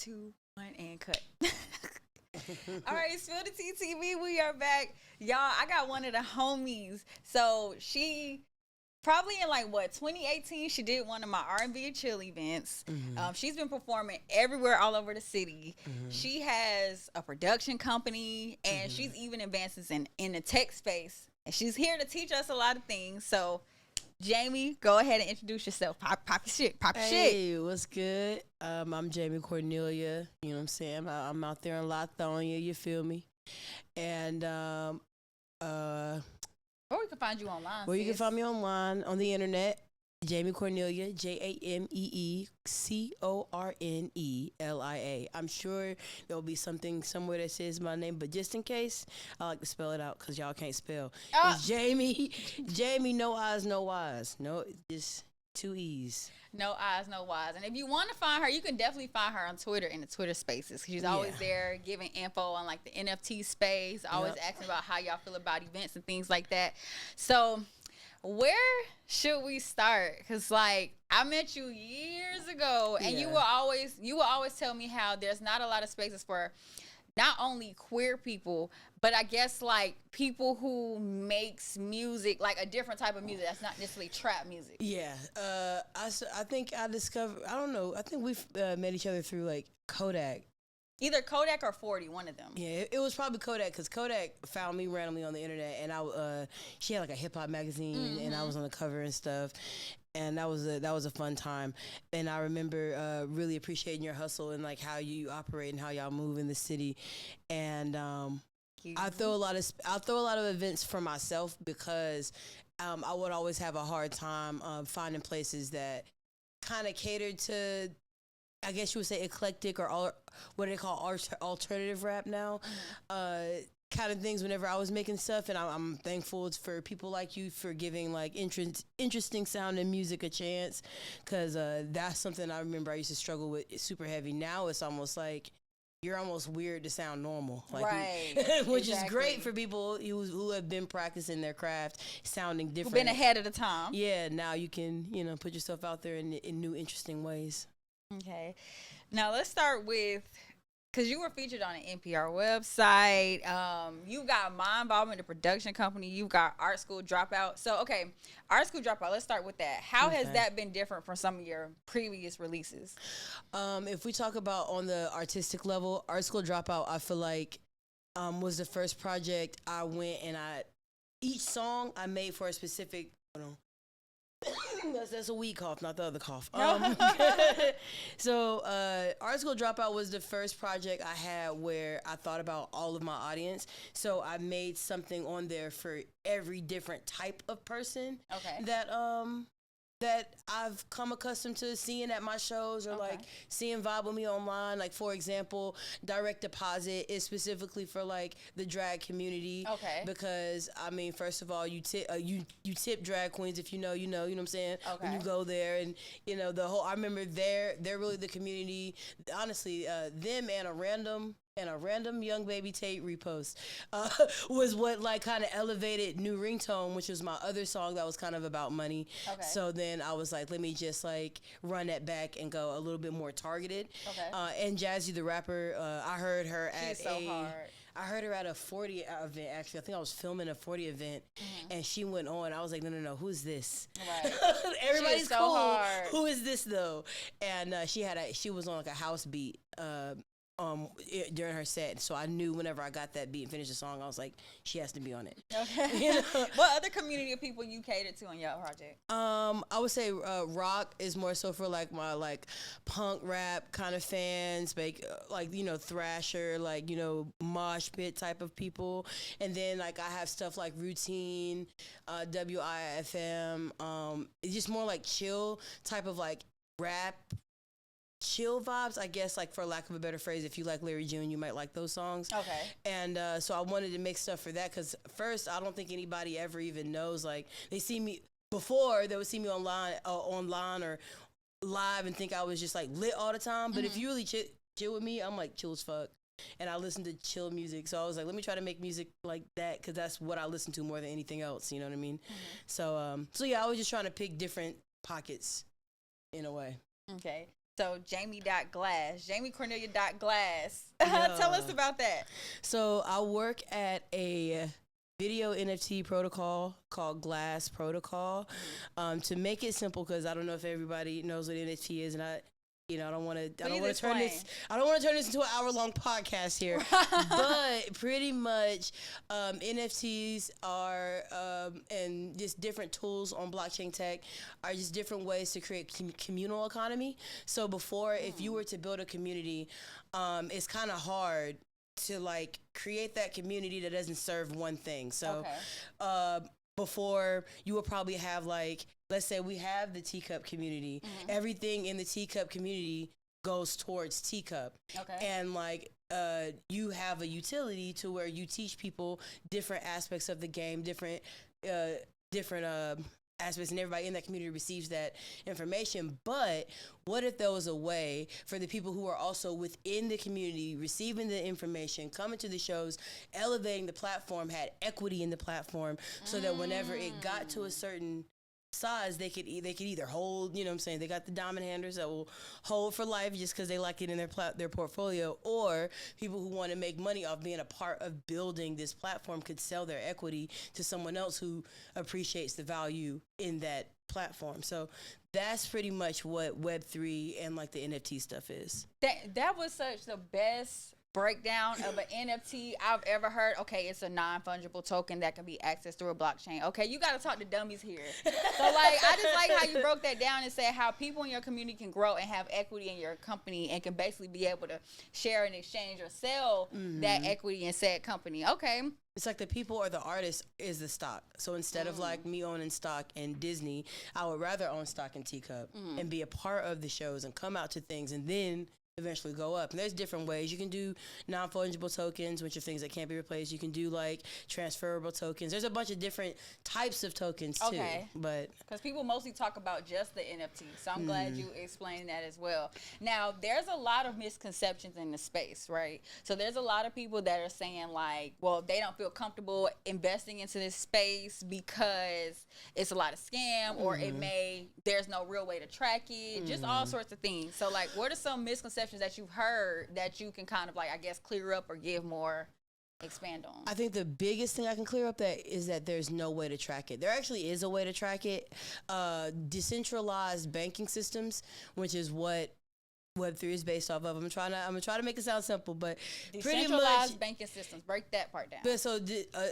2, 1, and cut. All right, Spill the Tea TV. We are back, y'all. I got one of the homies. So she probably in like what 2018, she did one of my R&B and chill events. She's been performing everywhere, all over the city. She has a production company, and she's even advances in the tech space. And she's here to teach us a lot of things. So, Jamie, go ahead and introduce yourself. Pop your shit. Pop your shit. Hey, what's good? I'm Jamee Cornelia. You know what I'm saying? I'm out there in Lithonia. You feel me? And Or we can find you online. you can find me online on the internet. Jamee Cornelia, JameeCornelia. I'm sure there'll be something somewhere that says my name, but just in case, I like to spell it out because y'all can't spell. It's Jamee. Jamee, no I's, no Y's. No, just 2 E's. No eyes, no Y's. And if you want to find her, you can definitely find her on Twitter in the Twitter spaces. She's always there giving info on like the NFT space, always asking about how y'all feel about events and things like that. So where should we start? Because like I met you years ago, and you will always tell me how there's not a lot of spaces for not only queer people, but I guess like people who makes music, like a different type of music that's not necessarily trap music. Yeah, I think I discovered. I don't know. I think we've met each other through like Kodak. Either Kodak or 40, one of them. Yeah, it was probably Kodak, because Kodak found me randomly on the internet, and she had like a hip hop magazine, and I was on the cover and stuff, and that was a fun time. And I remember really appreciating your hustle and like how you operate and how y'all move in the city. And I throw a lot of events for myself because I would always have a hard time finding places that kind of catered to, I guess you would say, eclectic or what they call alternative rap now, kind of things. Whenever I was making stuff, and I'm thankful for people like you for giving like interesting sounding music a chance, because that's something I remember I used to struggle with super heavy. Now it's almost like you're almost weird to sound normal, like, right? Which is great for people who have been practicing their craft, sounding different, Who've been ahead of the time. Yeah, now you can put yourself out there in new interesting ways. Okay, now let's start with, because you were featured on an NPR website. You got my involvement in the production company. You got Art School Dropout. So, okay, Art School Dropout, let's start with that. How has that been different from some of your previous releases? If we talk about on the artistic level, Art School Dropout, I feel like was the first project I went and each song I made for a specific, that's a weed cough, not the other cough. So Art School Dropout was the first project I had where I thought about all of my audience. So I made something on there for every different type of person that I've come accustomed to seeing at my shows, or like seeing vibe with me online. Like, for example, Direct Deposit is specifically for like the drag community. Okay. Because I mean, first of all, you tip drag queens. If you know what I'm saying. Okay. When you go there, and the whole. I remember they're really the community. Honestly, them and a random Young Baby Tate repost was what like kind of elevated New Ringtone, which was my other song that was kind of about money. Okay. So then I was like, let me just like run that back and go a little bit more targeted. Okay. And Jazzy the rapper, I heard her I heard her at a 40 event, actually. I think I was filming a 40 event, and she went on. I was like, no, who's this? Right. Everybody's so cool. Hard. Who is this, though? And she was on like a house beat during her set, so I knew whenever I got that beat and finished the song, I was like, she has to be on it. Okay. What other community of people you catered to on your project? I would say rock is more so for like my like punk rap kind of fans, like thrasher, like mosh pit type of people, and then like I have stuff like Routine, WIFM. It's just more like chill type of like rap. Chill vibes, I guess, like for lack of a better phrase. If you like Larry June, you might like those songs. Okay. And so I wanted to make stuff for that, because first, I don't think anybody ever even knows. Like, they see me before, they would see me online or live and think I was just like lit all the time. But if you really chill with me, I'm like chill as fuck. And I listen to chill music. So I was like, let me try to make music like that, because that's what I listen to more than anything else. You know what I mean? So yeah, I was just trying to pick different pockets in a way. Okay. So Jamee.glass, JameeCornelia.glass. Tell us about that. So I work at a video NFT protocol called Glass Protocol. To make it simple, because I don't know if everybody knows what NFT is, and I don't want to turn this into an hour-long podcast here. But pretty much, NFTs are and just different tools on blockchain tech are just different ways to create communal economy. So before, if you were to build a community, it's kind of hard to like create that community that doesn't serve one thing. So before, you would probably have, like, let's say we have the teacup community. Everything in the teacup community goes towards teacup. And like you have a utility to where you teach people different aspects of the game, different aspects, and everybody in that community receives that information. But what if there was a way for the people who are also within the community receiving the information, coming to the shows, elevating the platform, had equity in the platform, so that whenever it got to a certain size, they could either hold, you know what I'm saying, they got the diamond handers that will hold for life just because they like it in their portfolio, or people who want to make money off being a part of building this platform could sell their equity to someone else who appreciates the value in that platform. So that's pretty much what Web3 and like the NFT stuff is. That was such the best breakdown of an NFT I've ever heard. Okay, it's a non-fungible token that can be accessed through a blockchain. Okay, you got to talk to dummies here. So like, I just like how you broke that down and said how people in your community can grow and have equity in your company and can basically be able to share and exchange or sell that equity in said company. Okay. It's like the people or the artist is the stock. So instead of like me owning stock in Disney, I would rather own stock in Teacup and be a part of the shows and come out to things and then eventually go up. And there's different ways. You can do non-fungible tokens, which are things that can't be replaced. You can do like transferable tokens. There's a bunch of different types of tokens too. But because people mostly talk about just the NFT, so I'm glad you explained that as well. Now, there's a lot of misconceptions in the space, right? So there's a lot of people that are saying like, well, they don't feel comfortable investing into this space because it's a lot of scam, or there's no real way to track it, just all sorts of things. So like, what are some misconceptions that you've heard that you can kind of like, I guess, clear up or give more, expand on? I think the biggest thing I can clear up is that there's no way to track it. There actually is a way to track it. Decentralized banking systems, which is what Web3 is based off of. I'm gonna try to make it sound simple, but pretty much banking systems. Break that part down. But so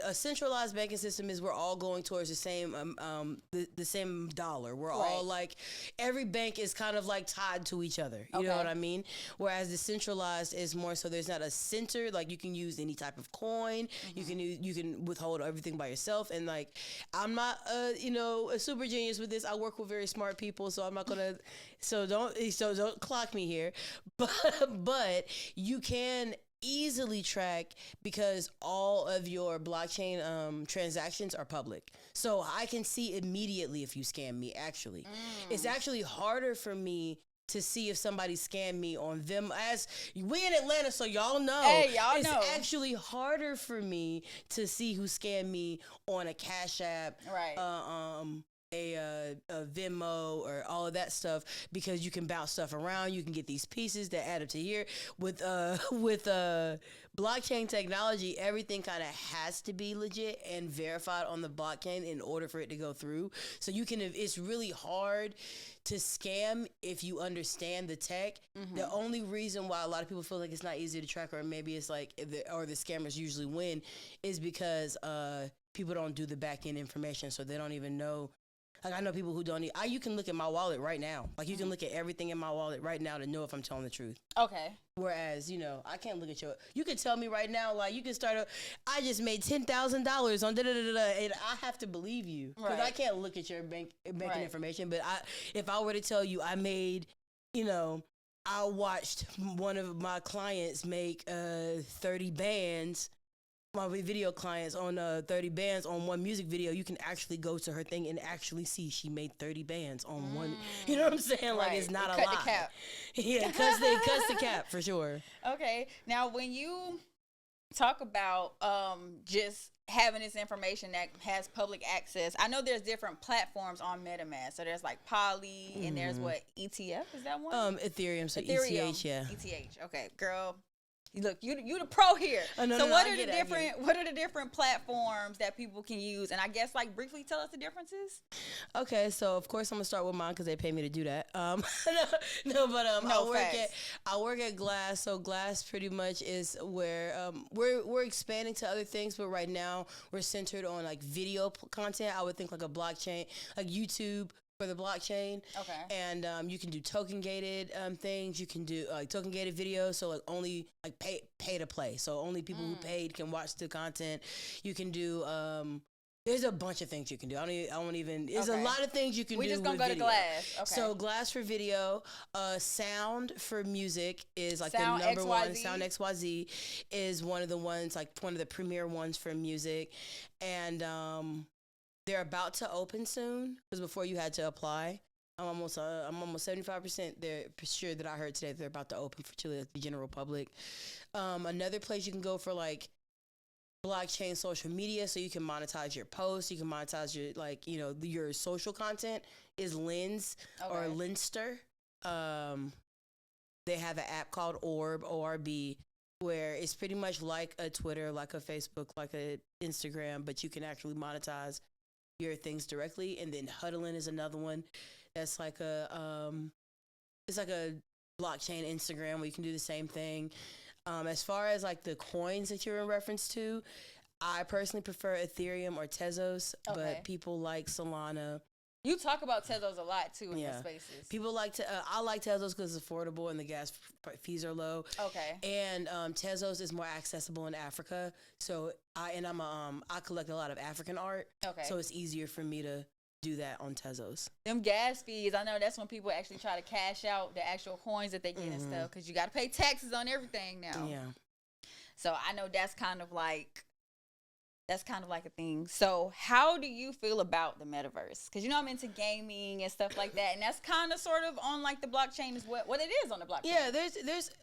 a centralized banking system is we're all going towards the same the same dollar. We're all like, every bank is kind of like tied to each other. You know what I mean? Whereas decentralized is more so there's not a center. Like, you can use any type of coin. You can withhold everything by yourself. And like, I'm not a super genius with this. I work with very smart people, so I'm not gonna. So don't clock me here, but you can easily track because all of your blockchain transactions are public. So I can see immediately if you scam me. Actually, it's actually harder for me to see if somebody scammed me on them. As we in Atlanta, so y'all know. Hey, y'all it's know. Actually harder for me to see who scammed me on a Cash App, a Venmo, or all of that stuff, because you can bounce stuff around. You can get these pieces that add up to here. With blockchain technology, everything kind of has to be legit and verified on the blockchain in order for it to go through. So it's really hard to scam if you understand the tech. The only reason why a lot of people feel like it's not easy to track, or maybe it's like the scammers usually win, is because people don't do the back end information, so they don't even know. Like, I know people who don't you can look at my wallet right now. Like, you can look at everything in my wallet right now to know if I'm telling the truth. Okay. Whereas, I can't look at you can tell me right now, like, you can start I just made $10,000 on da-da-da-da-da, and I have to believe you. Because I can't look at your banking information. But if I were to tell you I made, I watched one of my clients make 30 bands, my video clients on 30 bands on one music video. You can actually go to her thing and actually see she made 30 bands on one. You know what I'm saying? Like, it's not a lot. Cut the cap. Yeah, cuts the cap for sure. Okay. Now, when you talk about just having this information that has public access. I know there's different platforms on MetaMask. So there's like Poly, and there's what, ETF? Is that one? Ethereum. So Ethereum. ETH, yeah. ETH. Okay, girl. Look, you the pro here. So what are the different platforms that people can use? And I guess like briefly tell us the differences. Okay, so of course I'm gonna start with mine because they pay me to do that. I work at Glass. So Glass pretty much is where we're expanding to other things, but right now we're centered on like video content. I would think like a blockchain, like YouTube for the blockchain. Okay. And you can do token gated things. You can do like token gated videos. So like only like pay to play. So only people who paid can watch the content. You can do there's a bunch of things you can do. I won't even. There's a lot of things you can do. We're just gonna go video. to Glass. Okay. So Glass for video, sound for music is like sound the number XYZ. One. Sound XYZ is one of the ones, like one of the premier ones for music, and they're about to open soon because before you had to apply. I'm almost 75% there sure that I heard today that they're about to open for the general public. Another place you can go for like blockchain social media, so you can monetize your posts, you can monetize your your social content is Lens or Lenster. They have an app called Orb, ORB, where it's pretty much like a Twitter, like a Facebook, like a Instagram, but you can actually monetize your things directly. And then Huddlin is another one that's like it's like a blockchain Instagram where you can do the same thing. As far as like the coins that you're in reference to, I personally prefer Ethereum or Tezos, but people like Solana. You talk about Tezos a lot too in your spaces. People like I like Tezos because it's affordable and the gas fees are low. Okay. And Tezos is more accessible in Africa. So I collect a lot of African art. Okay. So it's easier for me to do that on Tezos. Them gas fees, I know that's when people actually try to cash out the actual coins that they get and stuff, because you got to pay taxes on everything now. Yeah. So I know that's kind of like a thing. So how do you feel about the metaverse? Because I'm into gaming and stuff like that, and that's kind of sort of on like the blockchain is what it is on the blockchain.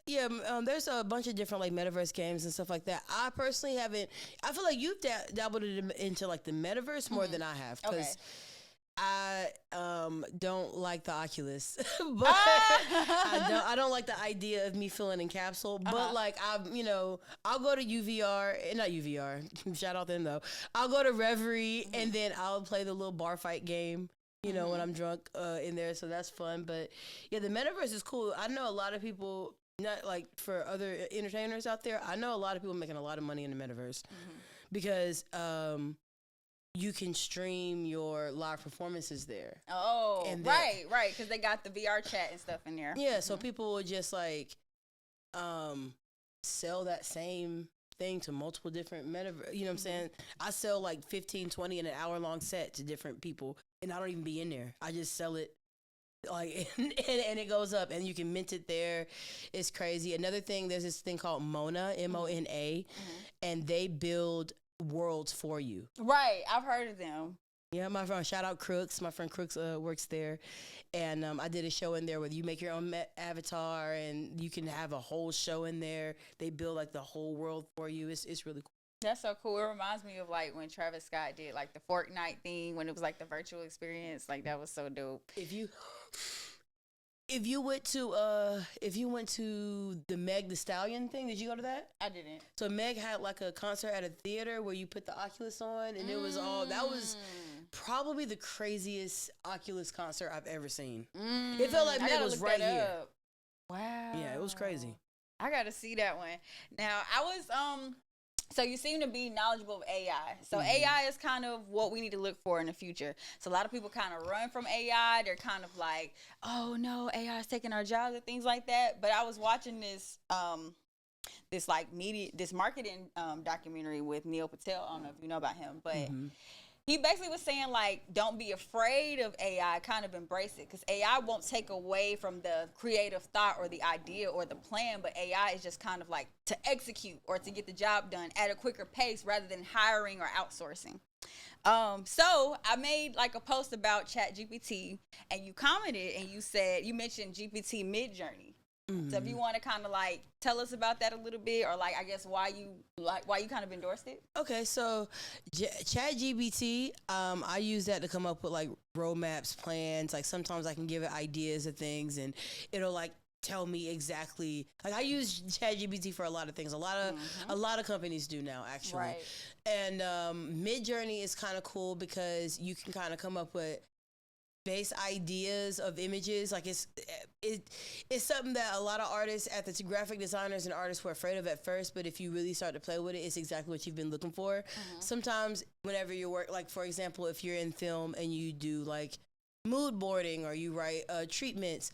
Yeah, there's a bunch of different like metaverse games and stuff like that. I personally haven't. I feel like you've dabbled into like the metaverse more than I have, because I don't like the Oculus, but I don't like the idea of me feeling in capsule. But like I'll go to not UVR. Shout out them though. I'll go to Reverie and then I'll play the little bar fight game. When I'm drunk in there, so that's fun. But yeah, the metaverse is cool. I know a lot of people. Not like for other entertainers out there. I know a lot of people making a lot of money in the metaverse because. You can stream your live performances there. Oh, and right, because they got the VR chat and stuff in there. Yeah, so people will just like sell that same thing to multiple different metaverse. You know what I'm saying? I sell like 15, 20 in an hour-long set to different people, and I don't even be in there. I just sell it. Like and it goes up, and you can mint it there. It's crazy. Another thing, there's this thing called Mona, MONA, and they build worlds for you. Right, I've heard of them. Yeah, my friend, shout out Crooks. My friend Crooks works there, and I did a show in there where you make your own avatar, and you can have a whole show in there. They build like the whole world for you. It's really cool. That's so cool. It reminds me of like when Travis Scott did like the Fortnite thing when it was like the virtual experience. Like that was so dope. If you went to the Meg Thee Stallion thing, did you go to that? I didn't. So Meg had like a concert at a theater where you put the Oculus on, and it was that was probably the craziest Oculus concert I've ever seen. It felt like Meg was right here. Wow. Yeah, it was crazy. I got to see that one. Now, I was so you seem to be knowledgeable of AI. So AI is kind of what we need to look for in the future. So a lot of people kind of run from AI. They're kind of like, oh no, AI is taking our jobs and things like that. But I was watching this this marketing documentary with Neil Patel. I don't know if you know about him, but he basically was saying, like, don't be afraid of AI, kind of embrace it, because AI won't take away from the creative thought or the idea or the plan, but AI is just kind of like to execute or to get the job done at a quicker pace rather than hiring or outsourcing. So I made like a post about ChatGPT, and you commented and you said, you mentioned GPT Midjourney. So if you want to kind of like tell us about that a little bit, or like I guess why you kind of endorsed it. Okay, so ChatGPT, I use that to come up with like roadmaps, plans. Like sometimes I can give it ideas of things, and it'll like tell me exactly. Like I use ChatGPT for a lot of things. A lot of companies do now, actually. Right. And Midjourney is kind of cool because you can kind of come up with base ideas of images. Like it's something that a lot of artists, graphic designers and artists were afraid of at first, but if you really start to play with it, it's exactly what you've been looking for. Sometimes whenever you work, like for example, if you're in film and you do like mood boarding or you write treatments,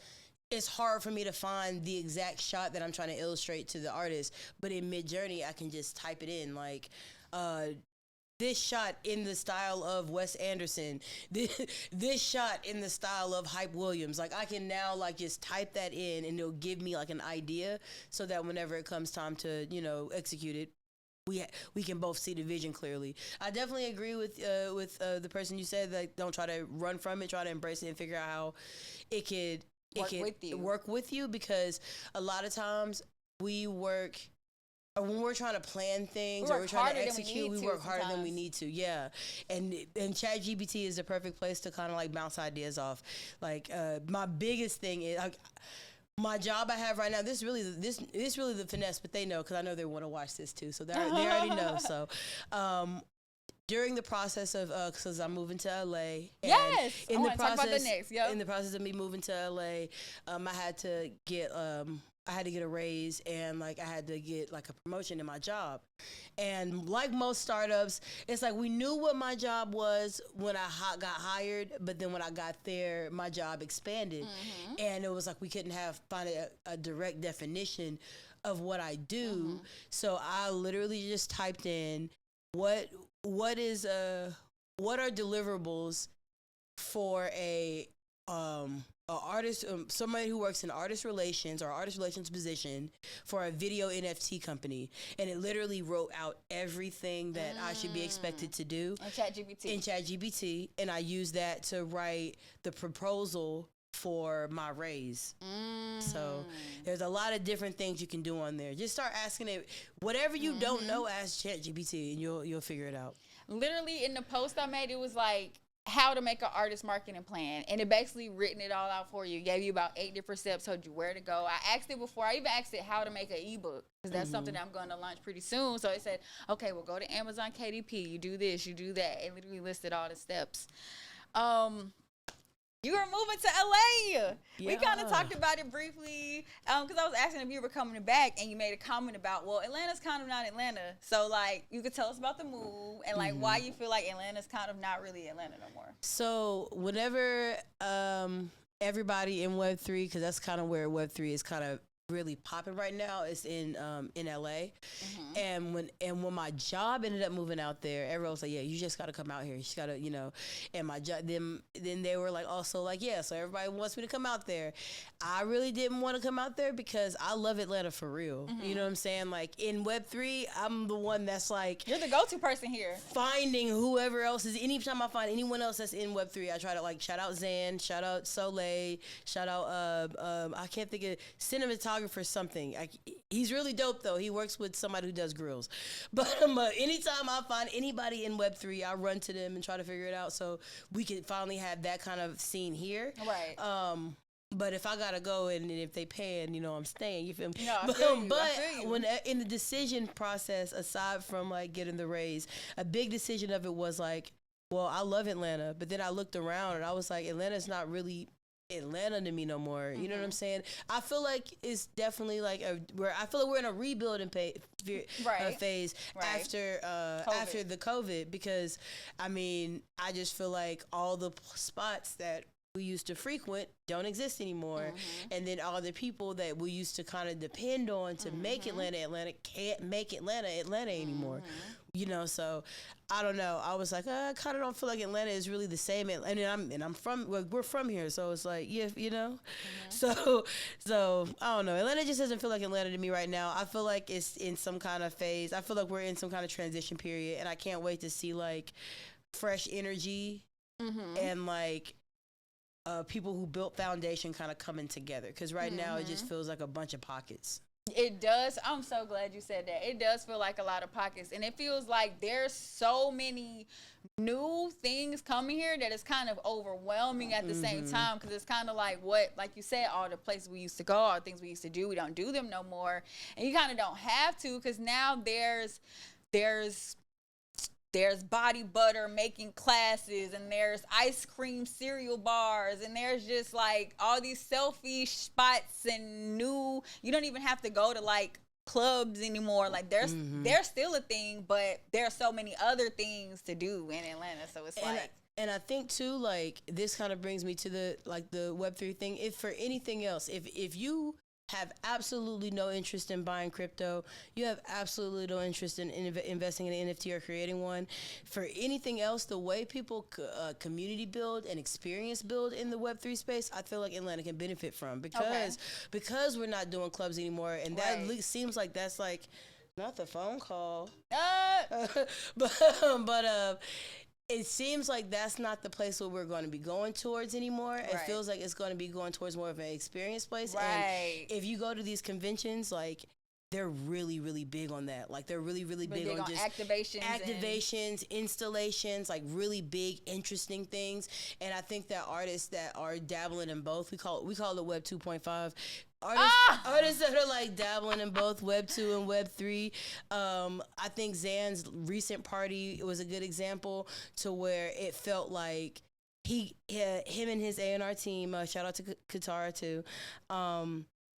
it's hard for me to find the exact shot that I'm trying to illustrate to the artist. But in Midjourney, I can just type it in like, this shot in the style of Wes Anderson, this shot in the style of Hype Williams. Like I can now like just type that in and it'll give me like an idea so that whenever it comes time to, execute it, we can both see the vision clearly. I definitely agree with the person you said that don't try to run from it, try to embrace it and figure out how it could work with you, because a lot of times we work, or when we're trying to plan things or we're trying to execute, we work harder than we need to. Yeah. And ChatGPT is the perfect place to kind of like bounce ideas off. Like my biggest thing is like, my job I have right now, this really the finesse, but they know because I know they want to watch this too. So they already know. So during the process of, because I'm moving to LA. Yes. In the process, talk about that next. Yep. In the process of me moving to LA, I had to get a raise, and like I had to get like a promotion in my job. And like most startups, it's like we knew what my job was when I got hired, but then when I got there, my job expanded. And it was like we couldn't find a direct definition of what I do. So I literally just typed in what are deliverables for a artist, somebody who works in artist relations or artist relations position for a video NFT company, and it literally wrote out everything that I should be expected to do in ChatGPT, and I used that to write the proposal for my raise. So there's a lot of different things you can do on there. Just start asking it whatever you don't know, ask ChatGPT, and you'll figure it out. Literally in the post I made, it was like how to make an artist marketing plan, and it basically written it all out for you. Gave you about 8 different steps, told you where to go. I asked it before I even asked it how to make an ebook, because that's something that I'm going to launch pretty soon. So it said, okay, well, go to Amazon KDP, you do this, you do that. It literally listed all the steps. You were moving to LA. Yeah. We kind of talked about it briefly because I was asking if you were coming back, and you made a comment about, well, Atlanta's kind of not Atlanta. So, like, you could tell us about the move and, like, why you feel like Atlanta's kind of not really Atlanta no more. So, whenever everybody in Web3, because that's kind of where Web3 is kind of really popping right now, is in LA. And when my job ended up moving out there, everyone was like, yeah, you just got to come out here. You just got to, and my job, then they were like, also like, yeah, so everybody wants me to come out there. I really didn't want to come out there because I love Atlanta for real. You know what I'm saying? Like in Web3, I'm the one that's like, you're the go-to person here. Finding whoever else is, anytime I find anyone else that's in Web3, I try to like shout out Zan, shout out Soleil, shout out, I can't think of cinematographer something. He's really dope though. He works with somebody who does grills. But anytime I find anybody in Web3, I run to them and try to figure it out so we can finally have that kind of scene here. Right. But if I gotta go and if they paying, I'm staying. You feel me? No, but I feel you. when in the decision process, aside from like getting the raise, a big decision of it was like, well, I love Atlanta, but then I looked around and I was like, Atlanta's not really Atlanta to me no more. You know what I'm saying? I feel like it's definitely like I feel like we're in a rebuilding phase after the COVID, because I mean, I just feel like all the spots that we used to frequent don't exist anymore, and then all the people that we used to kind of depend on to make Atlanta can't make Atlanta anymore. So I don't know. I was like, I kind of don't feel like Atlanta is really the same. And I'm from, we're from here, so it's like, So I don't know. Atlanta just doesn't feel like Atlanta to me right now. I feel like it's in some kind of phase. I feel like we're in some kind of transition period, and I can't wait to see like fresh energy and like people who built foundation kind of coming together. Because right now it just feels like a bunch of pockets. It does. I'm so glad you said that. It does feel like a lot of pockets. And it feels like there's so many new things coming here that it's kind of overwhelming at the same time, because it's kind of like what, like you said, all the places we used to go, all the things we used to do, we don't do them no more. And you kind of don't have to, because now there's body butter making classes, and there's ice cream cereal bars, and there's just like all these selfie spots, and you don't even have to go to like clubs anymore. Like there's still a thing, but there are so many other things to do in Atlanta. So it's and I think too, like, this kind of brings me to the Web3 thing. If for anything else, if you have absolutely no interest in buying crypto, you have absolutely no interest in investing in an NFT or creating one, for anything else, the way people community build and experience build in the Web3 space, I feel like Atlanta can benefit from, because we're not doing clubs anymore, and that seems like that's like not the phone call, but it seems like that's not the place where we're going to be going towards anymore. It feels like it's going to be going towards more of an experience place. And if you go to these conventions, like, they're really, really big on that. Like, they're really, really big on just activations, installations, like really big, interesting things. And I think that artists that are dabbling in both, we call it Web 2.5. Artists that are like dabbling in both Web 2 and Web 3. I think Zan's recent party was a good example to where it felt like him and his A&R team, shout out to Katara too,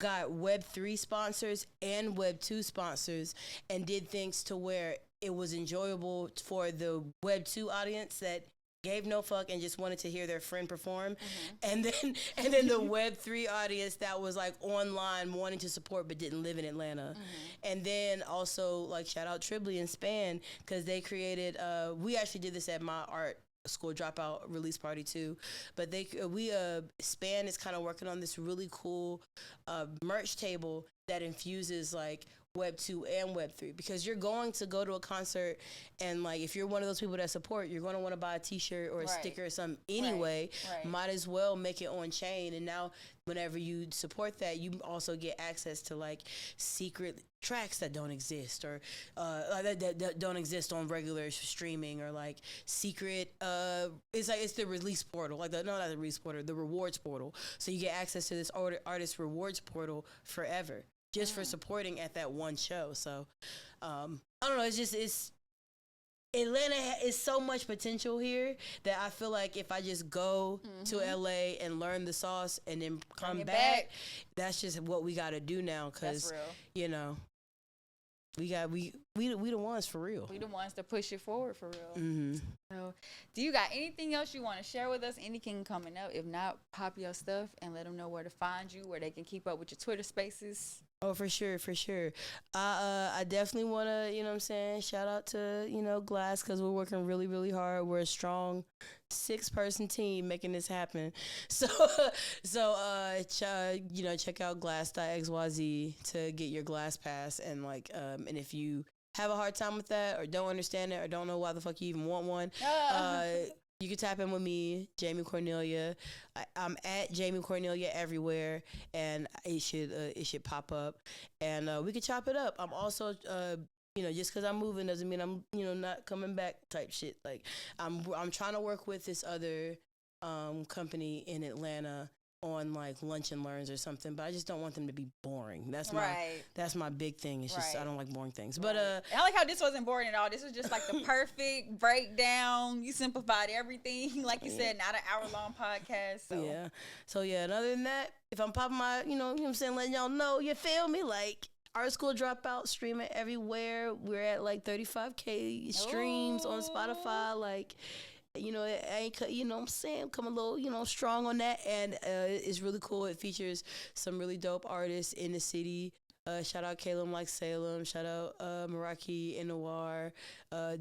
got Web 3 sponsors and Web 2 sponsors, and did things to where it was enjoyable for the Web 2 audience that gave no fuck and just wanted to hear their friend perform, and then the Web 3 audience that was like online wanting to support but didn't live in Atlanta. And then also, like, shout out Tribly and Span, because they created we actually did this at my art school dropout release party too, but Span is kind of working on this really cool merch table that infuses like Web 2 and Web 3, because you're going to go to a concert, and like, if you're one of those people that support, you're going to want to buy a t-shirt or a sticker or something anyway. Might as well make it on chain. And now whenever you support that, you also get access to like secret tracks that don't exist, or that don't exist on regular streaming, or like secret it's the release portal, like not the release portal, the rewards portal. So you get access to this artist rewards portal forever, just for supporting at that one show. So I don't know, Atlanta is so much potential here that I feel like if I just go to LA and learn the sauce and then come back, that's just what we got to do now, because you know, we the ones for real. We the ones to push it forward for real. So, do you got anything else you want to share with us? Anything coming up? If not, pop your stuff and let them know where to find you, where they can keep up with your Twitter Spaces. Oh, for sure. I definitely want to, you know what I'm saying, shout out to, Glass, because we're working really, really hard. We're a strong 6-person team making this happen. So check out glass.xyz to get your Glass Pass. And like, and if you have a hard time with that, or don't understand it, or don't know why the fuck you even want one, you can tap in with me, Jamee Cornelia. I'm at Jamee Cornelia everywhere, and it should pop up, and we could chop it up. I'm also, just because I'm moving doesn't mean I'm, not coming back type shit. Like, I'm trying to work with this other company in Atlanta on like lunch and learns or something, but I just don't want them to be boring. That's my big thing. It's just I don't like boring things. But I like how this wasn't boring at all. This was just like the perfect breakdown. You simplified everything, like you said, not an hour-long podcast. So and other than that, if I'm popping my, you know what I'm saying, letting y'all know, you feel me, like, Art School Dropout, streaming everywhere. We're at like 35K streams on Spotify, like. I ain't, what I'm saying, come a little, strong on that. And it's really cool. It features some really dope artists in the city. Shout out Caleb Like Salem. Shout out Meraki and Noir.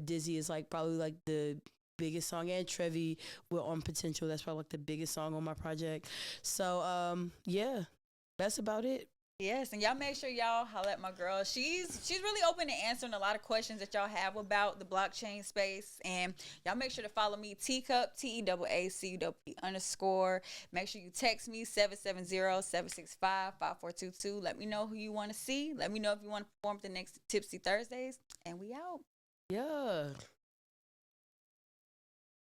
Dizzy is like probably like the biggest song. And Trevi, we're on Potential. That's probably like the biggest song on my project. So, that's about it. Yes, and y'all make sure y'all holler at my girl. She's really open to answering a lot of questions that y'all have about the blockchain space. And y'all make sure to follow me, Teacup, TEAACUP_. Make sure you text me 770-765-5422. Let me know who you want to see. Let me know if you want to perform the next Tipsy Thursdays. And we out. Yeah.